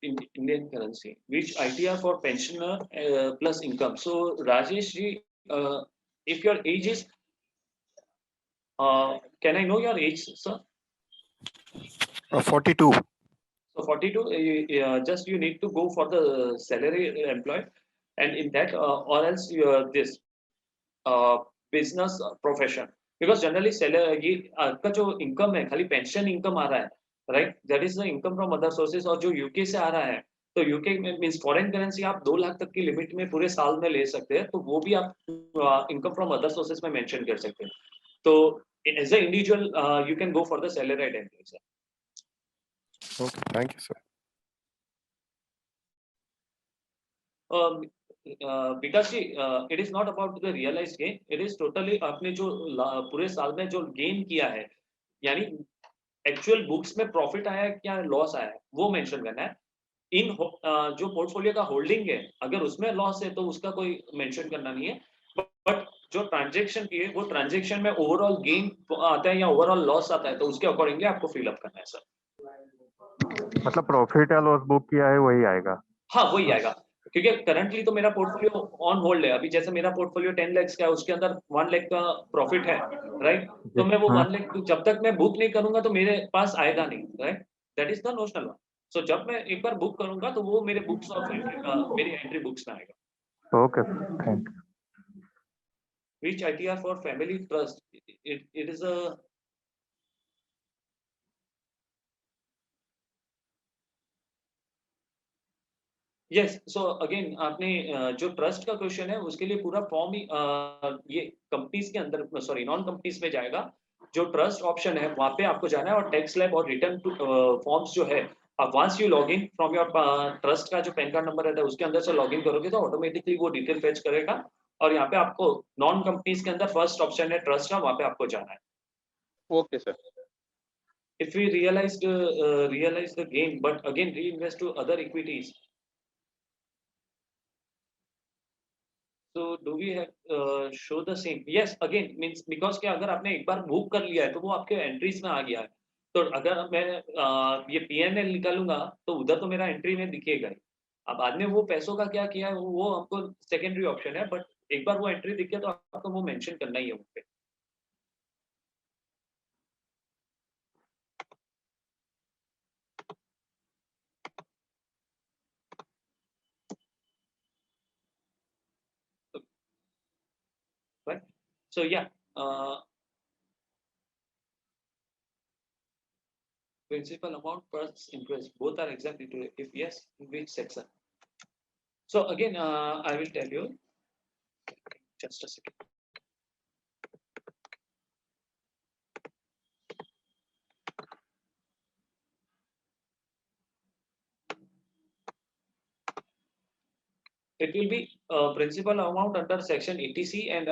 In Indian currency, which ITR for pensioner plus income. So Rajesh ji, if your age is, can I know your age, sir? 42. So 42, just you need to go for the salary employed, and in that, or else you this business profession, because generally salary ये आपका जो income है खाली pension income आ रहा है, right? That is the income from other sources, और जो UK से आ रहा है तो UK में मीन्स फॉरेन करेंसी आप 2 लाख तक की लिमिट में पूरे साल में ले सकते हैं, तो वो भी आप इनकम फ्रॉम अदर सोर्सेज में मेंशन कर सकते हैं। तो as a individual you can go for the salaried employ. Okay, thank you, sir. Vikas ji, it is not about the realise gain, it is totally आपने जो पूरे साल में जो गेन किया है, यानी एक्चुअल बुक्स में प्रॉफिट आया है क्या लॉस आया है वो मेंशन करना है। इन जो पोर्टफोलियो का होल्डिंग है अगर उसमें लॉस है तो उसका कोई मेंशन करना नहीं है, बट जो ट्रांजैक्शन की है वो ट्रांजैक्शन में ओवरऑल गेन आता है या ओवरऑल लॉस आता है तो उसके अकॉर्डिंगली आपको फिल अप करना है सर। मतलब प्रॉफिट या लॉस बुक किया है वही आएगा। हाँ वही आएगा, क्योंकि करंटली तो मेरा पोर्टफोलियो ऑन होल्ड है, अभी जैसे मेरा पोर्टफोलियो 10 लाख का है उसके अंदर 1 लाख का प्रॉफिट है, राइट। तो मैं वो 1 लाख जब तक मैं बुक नहीं करूंगा तो मेरे पास आएगा नहीं, right. That is the notional one. So जब मैं एक बार बुक करूंगा तो वो मेरे बुक्स ऑफ मेरी एंट्री बुक्स में आएगा। Okay, thank you. Which ITR for family trust? It is a yes. So again आपने जो ट्रस्ट का क्वेश्चन है उसके लिए पूरा फॉर्म ही ये कंपनीज के अंदर सॉरी नॉन कंपनीज में जाएगा। जो ट्रस्ट ऑप्शन है वहां पे आपको जाना है और टैक्स स्लैब और रिटर्न टू फॉर्म्स जो है once you log in from your trust का जो पैन कार्ड नंबर रहता है उसके अंदर से लॉग इन करोगे तो ऑटोमेटिकली वो डिटेल फेच करेगा और यहाँ पे आपको नॉन कंपनीज के अंदर फर्स्ट ऑप्शन है ट्रस्ट का, वहां पे आपको जाना है। Okay sir. If we realize the gain but again reinvest to other equities, so do we have show the same? Yes, again means because क्या अगर आपने एक बार बुक कर लिया है तो वो आपके एंट्रीज में आ गया है, तो अगर मैं ये PNL निकालूंगा तो उधर तो मेरा एंट्री में दिखेगा ही। अब बाद में वो पैसों का क्या किया है वो आपको सेकेंडरी ऑप्शन है, बट एक बार वो एंट्री दिख गया तो आपको वो मेंशन करना ही है वहाँ पे। Right? So yeah, principal amount plus interest both are exactly to if yes, in which section? So again, I will tell you. Just a second. It will be principal amount under section 80C and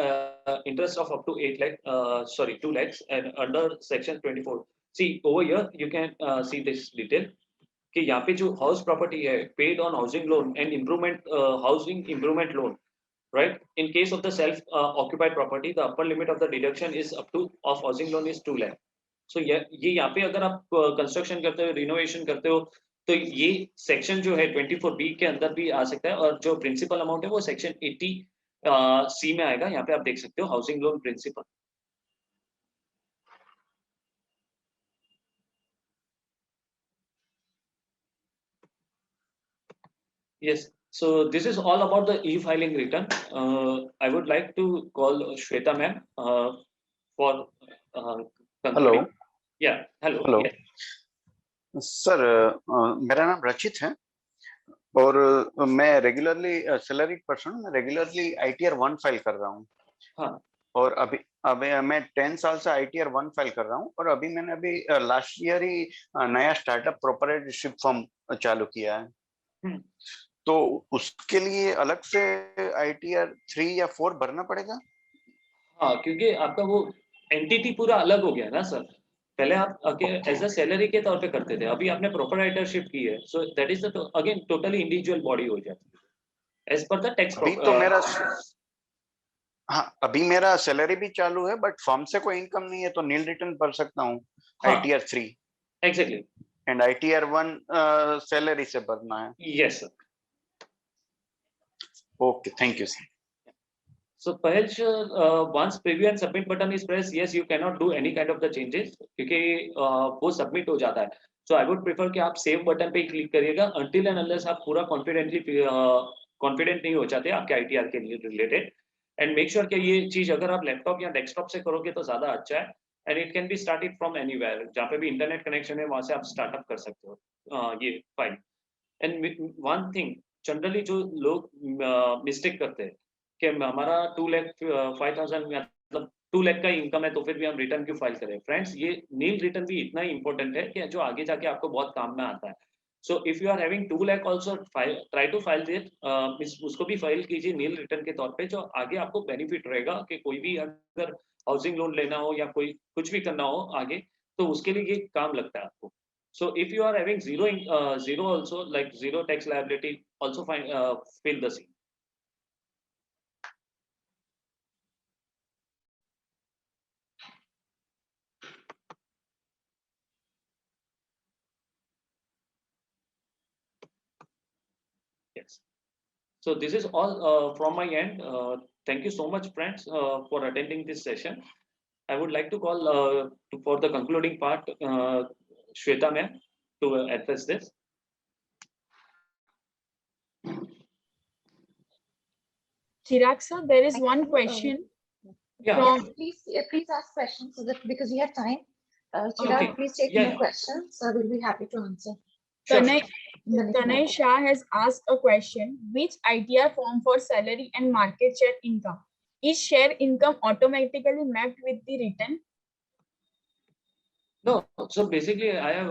interest of up to 8 lakh, sorry 2 lakhs and under section 24. See over here you can see this detail कि यहाँ पे जो house property है paid on housing loan and improvement housing improvement loan, right? In case of the self-occupied property, the upper limit of the deduction is up to of housing loan is 2 lakh. So ये यहाँ पे अगर आप construction करते हो renovation करते हो तो ये सेक्शन जो है 24B के अंदर भी आ सकता है और जो प्रिंसिपल अमाउंट है वो सेक्शन 80C में आएगा। यहाँ पे आप देख सकते हो housing loan principal. Yes. So this is all about the e-filing return. I would like to call Shweta ma'am for concluding. Hello. Yeah. Hello. Hello Yeah. Sir, मेरा नाम रचित है और मैं रेगुलरली सैलरीड पर्सन, मैं रेगुलरली ITR 1 फाइल कर रहा हूँ। हाँ। और अभी मैं 10 साल से ITR 1 फाइल कर रहा हूँ और अभी मैंने लास्ट ईयर ही नया स्टार्टअप प्रोप्राइटरशिप फर्म चालू किया है। तो उसके लिए अलग से ITR 3 या 4 भरना पड़ेगा? हाँ, क्योंकि आपका वो एंटिटी पूरा अलग हो गया ना सर। पहले आप एज अ सैलरी के तौर पे करते थे, अभी आपने प्रोप्राइटरशिप की है, so that is again totally individual body हो जाती है एज पर द टैक्स। अभी तो मेरा अभी मेरा सैलरी भी चालू है बट फर्म से कोई इनकम नहीं है, तो नील रिटर्न भर सकता हूँ। ITR 3 exactly and ITR 1 salary से भरना है। Yes sir. Okay, thank you, sir. So Pahel, once preview and submit button is pressed, yes, you cannot do any kind of the changes क्योंकि वो submit हो जाता है। So I would prefer कि आप save button पे click करिएगा until and unless आप पूरा confident नहीं हो जाते आपके ITR के लिए related, and make sure कि ये चीज अगर आप लैपटॉप या डेस्कटॉप से करोगे तो ज्यादा अच्छा है, and it can be started from anywhere, जहाँ पे भी इंटरनेट कनेक्शन है वहां से आप स्टार्टअप कर सकते हो ये file. And one thing generally जो लोग मिस्टेक करते हैं कि हमारा 2,05,000 मतलब 2 लाख का इनकम है तो फिर भी हम रिटर्न क्यों फाइल करें। फ्रेंड्स, ये नील रिटर्न भी इतना ही इंपॉर्टेंट है कि जो आगे जाके आपको बहुत काम में आता है। So if you are having 2 lakh also try to file it, उसको भी फाइल कीजिए नील रिटर्न के तौर पे, जो आगे आपको बेनिफिट रहेगा कि कोई भी अगर हाउसिंग लोन लेना हो या कोई कुछ भी करना हो आगे तो उसके लिए ये काम लगता है आपको. So if you are having zero also, like zero tax liability, also fill the same. Yes. So this is all from my end. Thank you so much, friends, for attending this session. I would like to call for the concluding part, Shweta ma'am, to address this. Chirag sir, there is Thank one you. question Yeah. from Please ask questions so that because we have time. Chirag, Okay. please take Yeah, more yeah. questions. So we'll be happy to answer. Sure. Tanay, in the next Tanay round. Shah has asked a question. Which ITR form for salary and market share income? Is share income automatically mapped with the return? No, so basically I have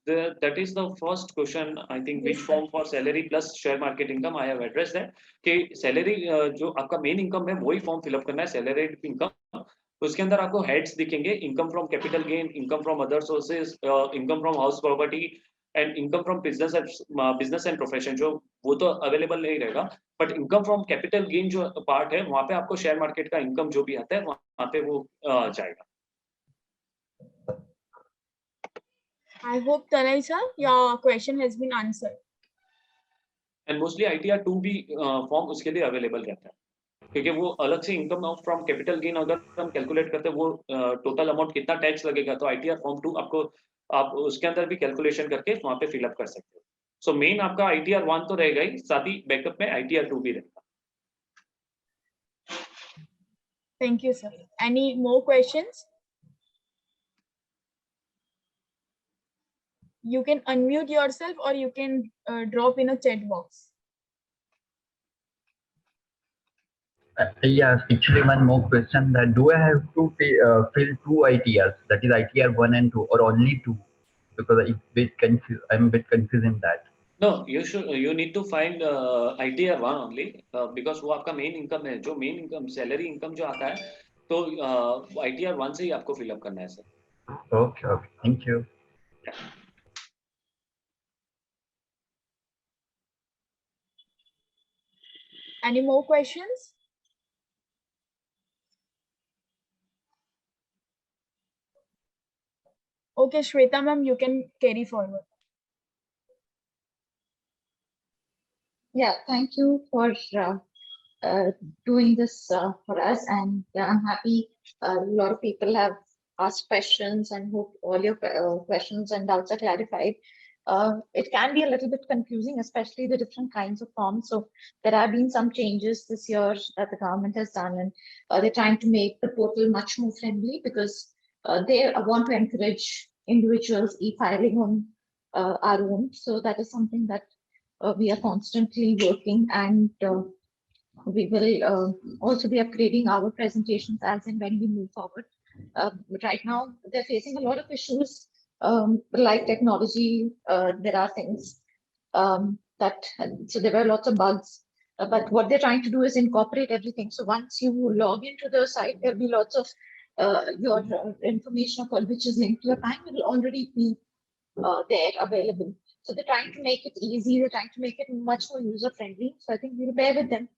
that is the first question. I think which Yes, sir. form for salary plus share market income I have addressed that कि salary जो आपका main income है वही form fill up करना है salary income. उसके अंदर आपको heads दिखेंगे income from capital gain, income from other sources, income from house property and income from business and profession जो वो तो available नहीं रहेगा. But income from capital gain जो part है वहाँ पे आपको share market का income जो भी आता है वहाँ पे वो जाएगा. I hope Tanay sir, your question has been answered. And mostly ITR 2 भी फॉर्म उसके लिए अवेलेबल रहता है क्योंकि वो अलग से इनकम फ्रॉम कैपिटल गेन अगर हम कैलकुलेट करते हैं वो टोटल अमाउंट कितना टैक्स लगेगा तो ITR फॉर्म 2 आपको आप उसके अंदर भी कैलकुलेशन करके वहां पे फिलअप कर सकते हो. सो मेन आपका ITR 1 तो रहेगा ही, साथ ही बैकअप में ITR 2 भी रहेगा. Thank you, sir. Any more questions? You can unmute yourself or you can drop in a chat box. Yes, actually one more question, that do I have to fill two ITRs, that is ITR 1 and 2, or only 2? Because I'm a bit confused in that. No, you need to find ITR 1 only because वो आपका main income है. जो main income salary income जो आता है तो ITR 1 से ही आपको फिलअप करना है sir. Okay, thank you. Any more questions? Okay, Shweta ma'am, you can carry forward. Yeah, thank you for doing this for us, and I'm happy a lot of people have asked questions and hope all your questions and doubts are clarified. It can be a little bit confusing, especially the different kinds of forms. So there have been some changes this year that the government has done, and they're trying to make the portal much more friendly because they want to encourage individuals e-filing on our own. So that is something that we are constantly working, and we will also be upgrading our presentations as and when we move forward. Right now, they're facing a lot of issues like technology. There are things so there were lots of bugs. But what they're trying to do is incorporate everything. So once you log into the site, there'll be lots of your information of all which is linked to your bank will already be there available. So they're trying to make it easy. They're trying to make it much more user friendly. So I think we'll bear with them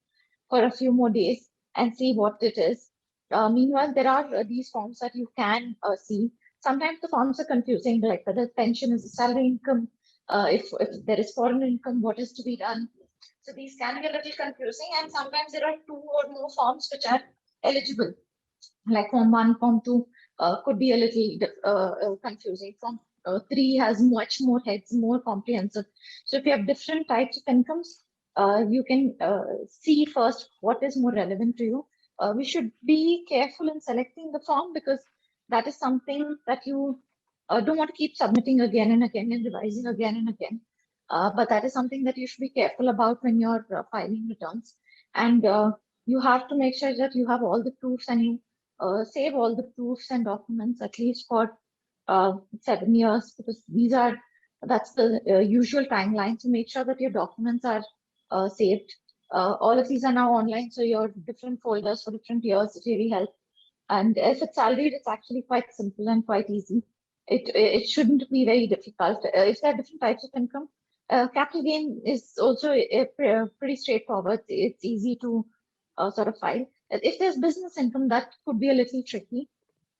for a few more days and see what it is. Meanwhile, there are these forms that you can see. Sometimes the forms are confusing, like whether pension is a salary income, if there is foreign income, what is to be done. So these can be a little confusing, and sometimes there are 2 or more forms which are eligible, like form 1, form 2 could be a little confusing. Form 3 has much more heads, more comprehensive. So if you have different types of incomes, you can see first what is more relevant to you. We should be careful in selecting the form because that is something that you don't want to keep submitting again and again and revising again and again. But that is something that you should be careful about when you're filing returns. And you have to make sure that you have all the proofs and you save all the proofs and documents at least for 7 years, because that's the usual timeline. So make sure that your documents are saved. All of these are now online, so your different folders for different years really help. And if it's salaried, it's actually quite simple and quite easy. it shouldn't be very difficult. If there are different types of income, capital gain is also pretty straightforward. It's easy to sort of file. If there's business income, that could be a little tricky.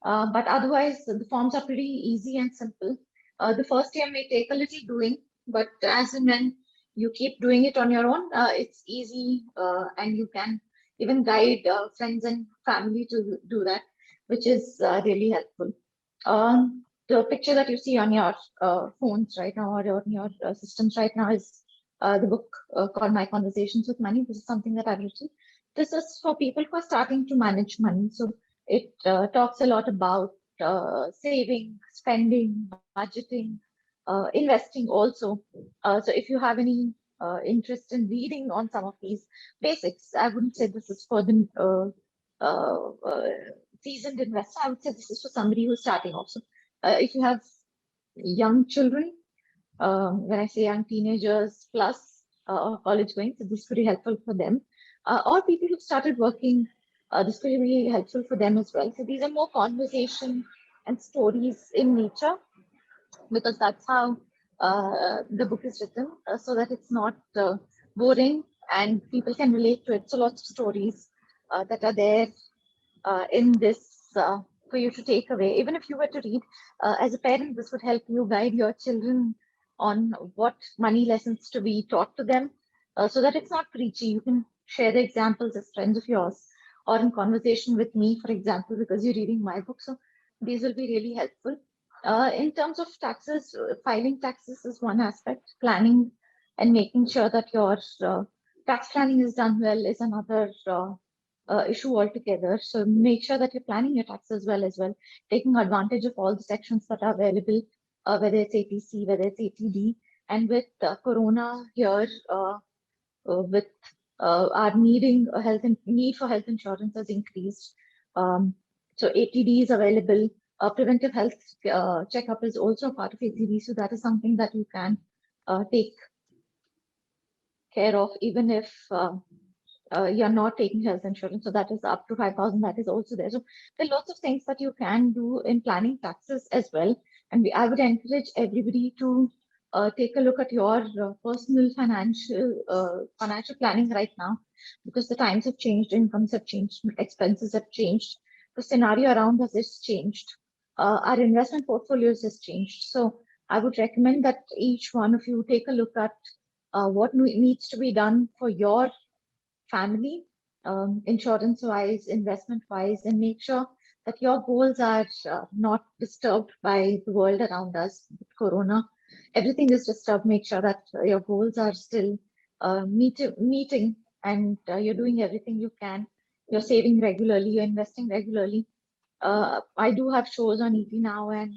But otherwise, the forms are pretty easy and simple. The first year may take a little doing, but as and when you keep doing it on your own, it's easy, and you can even guide friends and family to do that, which is really helpful. The picture that you see on your phones right now or on your systems right now is the book called My Conversations with Money. This is something that I've written. This is for people who are starting to manage money. So it talks a lot about saving, spending, budgeting, investing also. So if you have any interest in reading on some of these basics, I wouldn't say this is for the seasoned investor. I would say this is for somebody who's starting also. If you have young children, when I say young teenagers plus college going, so this could be helpful for them. Or people who started working, this could be really helpful for them as well. So these are more conversation and stories in nature, because that's how the book is written, so that it's not boring and people can relate to it. So lots of stories that are there in this for you to take away. Even if you were to read, as a parent, this would help you guide your children on what money lessons to be taught to them, so that it's not preachy. You can share the examples as friends of yours or in conversation with me, for example, because you're reading my book. So these will be really helpful. In terms of taxes, filing taxes is one aspect. Planning and making sure that your tax planning is done well is another issue altogether. So make sure that you're planning your taxes well as well, taking advantage of all the sections that are available, whether it's ATC, whether it's ATD. And with Corona here, with our need for health insurance has increased. So ATD is available. Preventive health checkup is also part of ATD. So that is something that you can take care of, even if you're not taking health insurance. So that is up to 5,000. That is also there. So there are lots of things that you can do in planning taxes as well. And I would encourage everybody to take a look at your personal financial planning right now, because the times have changed, incomes have changed, expenses have changed, the scenario around us has changed, our investment portfolios has changed. So I would recommend that each one of you take a look at what needs to be done for your family, insurance wise, investment wise, and make sure that your goals are not disturbed by the world around us with Corona. Everything is disturbed. Make sure that your goals are still meeting, and you're doing everything you can. You're saving regularly, you're investing regularly. I do have shows on ET Now and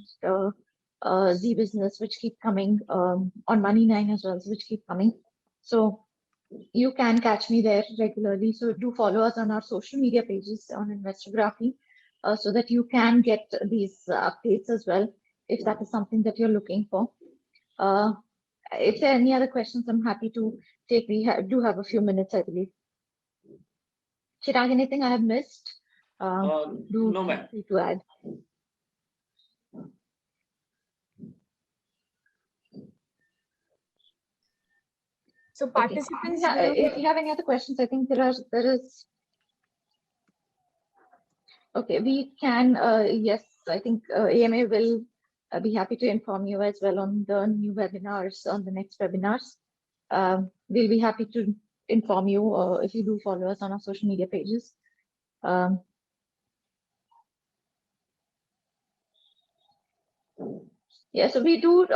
Z Business, which keep coming, on Money9 as well, which keep coming. So you can catch me there regularly. So do follow us on our social media pages on Investography, so that you can get these updates as well, if that is something that you're looking for. If there are any other questions, I'm happy to take. We do have a few minutes, I believe. Chirag, anything I have missed? No, ma'am. Feel free to add. So Okay. participants, If you have any other questions, I think there is. Okay, we can. Yes, I think AMA will be happy to inform you as well on the new webinars, on the next webinars. We'll be happy to inform you if you do follow us on our social media pages. Yeah, so we do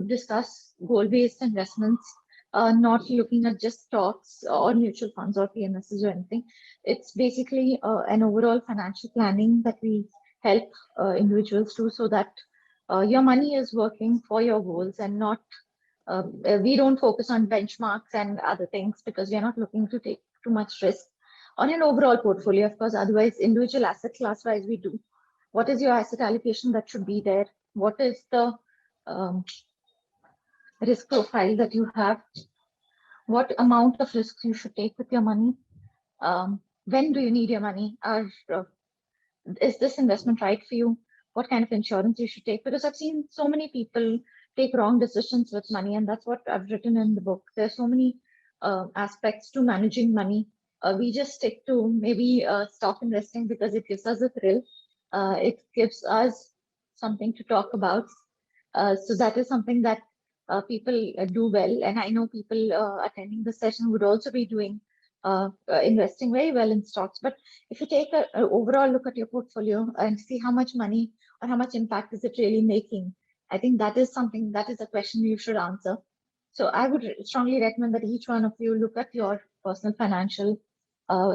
discuss goal-based investments, not looking at just stocks or mutual funds or PMSs or anything. It's basically an overall financial planning that we help individuals do, so that your money is working for your goals, and not, we don't focus on benchmarks and other things, because we are not looking to take too much risk on an overall portfolio. Of course, otherwise individual asset class wise we do. What is your asset allocation that should be there? What is the risk profile that you have? What amount of risks you should take with your money? When do you need your money? Is this investment right for you? what kind of insurance you should take, because I've seen so many people take wrong decisions with money, and that's what I've written in the book. There's so many aspects to managing money. We just stick to maybe stock investing because it gives us a thrill. It gives us something to talk about. So that is something that people do well, and I know people attending the session would also be doing investing very well in stocks. But if you take an overall look at your portfolio and see how much money or how much impact is it really making, I think that is something, that is a question you should answer. So I would strongly recommend that each one of you look at your personal financial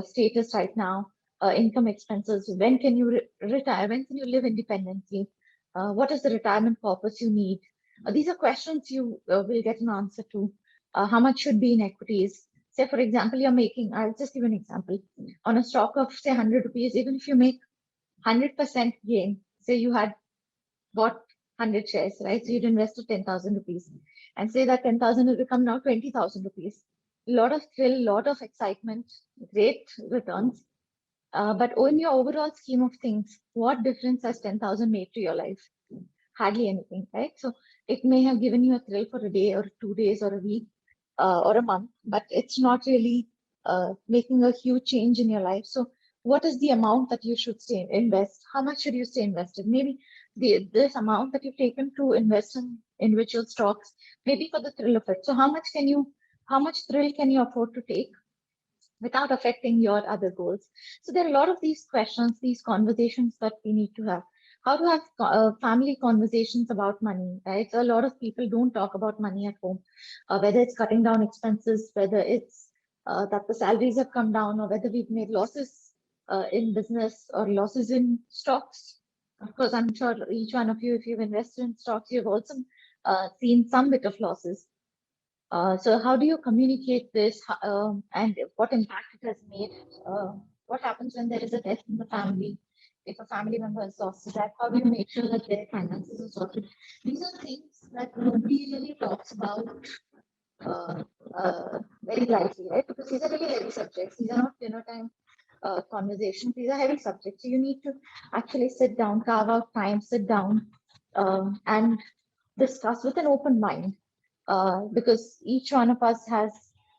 status right now, income, expenses, when can you retire, when can you live independently, what is the retirement purpose you need. These are questions you will get an answer to. How much should be in equities? Say, for example, you're making, I'll just give an example. On a stock of, say, 100 rupees, even if you make 100% gain, say you had bought 100 shares, right? So you'd invested 10,000 rupees. And say that 10,000 will become now 20,000 rupees. A lot of thrill, lot of excitement, great returns. But in your overall scheme of things, what difference has 10,000 made to your life? Hardly anything, right? So it may have given you a thrill for a day or 2 days or a week or a month, but it's not really making a huge change in your life. So what is the amount that you should invest? How much should you stay invested? Maybe this amount that you've taken to invest in individual stocks, maybe for the thrill of it. So how much thrill can you afford to take without affecting your other goals? So there are a lot of these questions, these conversations that we need to have. How to have family conversations about money, right? So a lot of people don't talk about money at home, whether it's cutting down expenses, whether it's that the salaries have come down, or whether we've made losses in business or losses in stocks. Of course, I'm sure each one of you, if you've invested in stocks, you've also seen some bit of losses. So how do you communicate this and what impact it has made? What happens when there is a death in the family? If a family member is lost to that, how do you make sure that their finances are sorted? These are things that nobody really talks about very lightly, right? Because these are really heavy subjects. These are not dinner time conversations. These are heavy subjects. So you need to actually sit down, carve out time, sit down and discuss with an open mind. Because each one of us has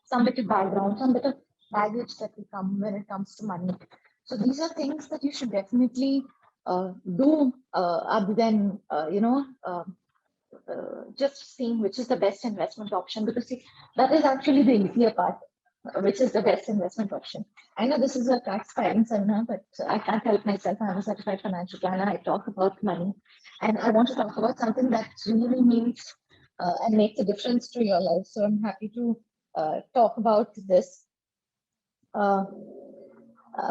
some bit of background, some bit of baggage that we come when it comes to money. So these are things that you should definitely do other than, just seeing which is the best investment option, because see, that is actually the easier part, which is the best investment option. I know this is a tax filing seminar, but I can't help myself. I'm a certified financial planner. I talk about money, and I want to talk about something that really means and makes a difference to your life. So I'm happy to talk about this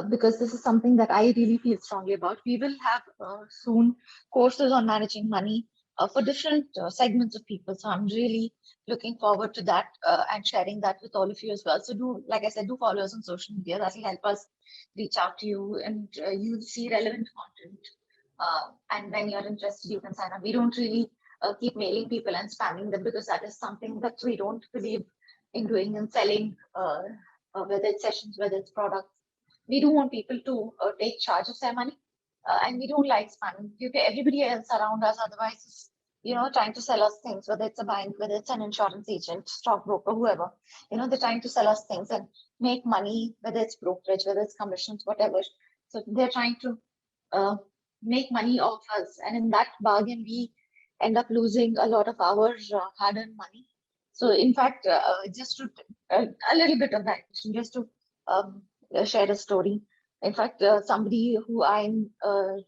because this is something that I really feel strongly about. We will have soon courses on managing money for different segments of people. So I'm really looking forward to that and sharing that with all of you as well. So do, like I said, do follow us on social media. That will help us reach out to you, and you'll see relevant content. And when you're interested, you can sign up. We don't really keep mailing people and spamming them, because that is something that we don't believe in doing and selling, whether it's sessions, whether it's products. We do want people to take charge of their money, and we don't like spamming. Everybody else around us otherwise is, trying to sell us things, whether it's a bank, whether it's an insurance agent, stockbroker, whoever, they're trying to sell us things and make money, whether it's brokerage, whether it's commissions, whatever. So they're trying to make money off us, and in that bargain we end up losing a lot of our hard-earned money. So in fact, just to a little bit of that, just to share a story. In fact, somebody who I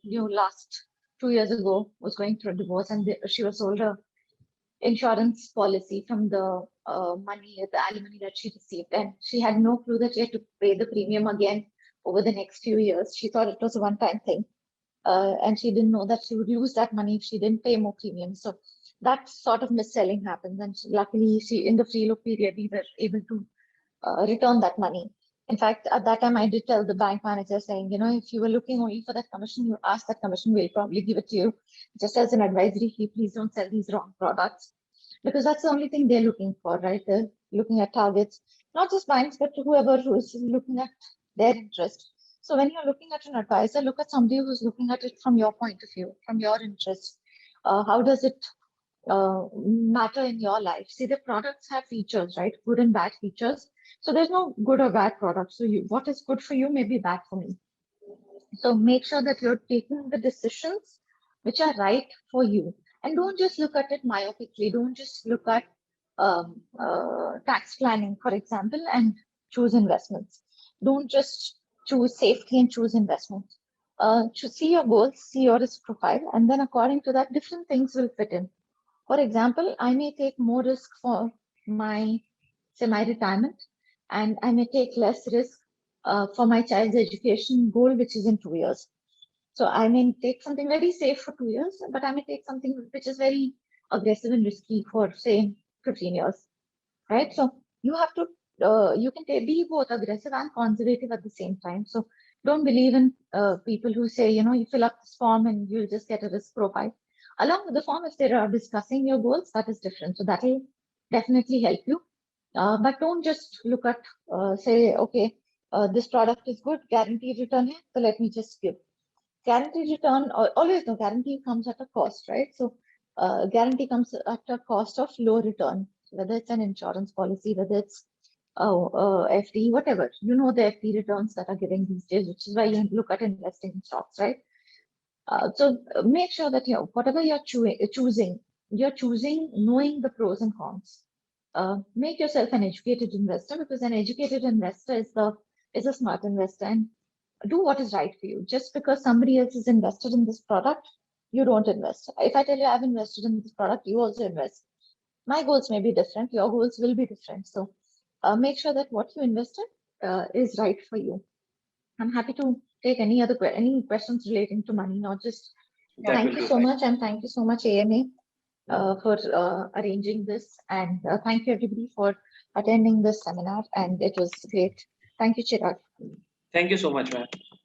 knew last 2 years ago was going through a divorce, and she was sold a insurance policy from the the alimony that she received, and she had no clue that she had to pay the premium again over the next few years. She thought it was a one-time thing. And she didn't know that she would lose that money if she didn't pay more premium. So that sort of mis-selling happens. And luckily, in the free look period, we were able to return that money. In fact, at that time, I did tell the bank manager saying, if you were looking only for that commission, you ask that commission, we'll probably give it to you just as an advisory fee. Please don't sell these wrong products, because that's the only thing they're looking for, right? They're looking at targets, not just banks, but whoever who is looking at their interest. So when you're looking at an advisor, look at somebody who's looking at it from your point of view, from your interest. How does it matter in your life? See, the products have features, right? Good and bad features. So there's no good or bad product. So what is good for you may be bad for me. So make sure that you're taking the decisions which are right for you. And don't just look at it myopically. Don't just look at tax planning, for example, and choose investments. Don't just choose safety and choose investments. To see your goals, see your risk profile, and then according to that, different things will fit in. For example, I may take more risk for my semi-retirement, and I may take less risk for my child's education goal, which is in 2 years. So I may take something very safe for 2 years, but I may take something which is very aggressive and risky for, say, 15 years, right? So you have to, you can be both aggressive and conservative at the same time. So don't believe in people who say, you know, you fill up this form and you'll just get a risk profile. Along with the form, if they are discussing your goals, that is different. So that will definitely help you. But don't just look at, say, okay, this product is good, guaranteed return here, so let me just give. Guaranteed return, always no, guarantee comes at a cost, right? So guarantee comes at a cost of low return, whether it's an insurance policy, whether it's FD, whatever. You know the FD returns that are giving these days, which is why you look at investing in stocks, right? So make sure that, you know, whatever you're choosing knowing the pros and cons. Make yourself an educated investor, because an educated investor is a smart investor, and do what is right for you. Just because somebody else is invested in this product, you don't invest. If I tell you I've invested in this product, you also invest. My goals may be different, your goals will be different. So make sure that what you invested is right for you. I'm happy to take any questions relating to money, not just. Thank you so much, and thank you so much, AMA, for arranging this, and thank you everybody for attending this seminar, and it was great. Thank you, Chirag. Thank you so much, ma'am.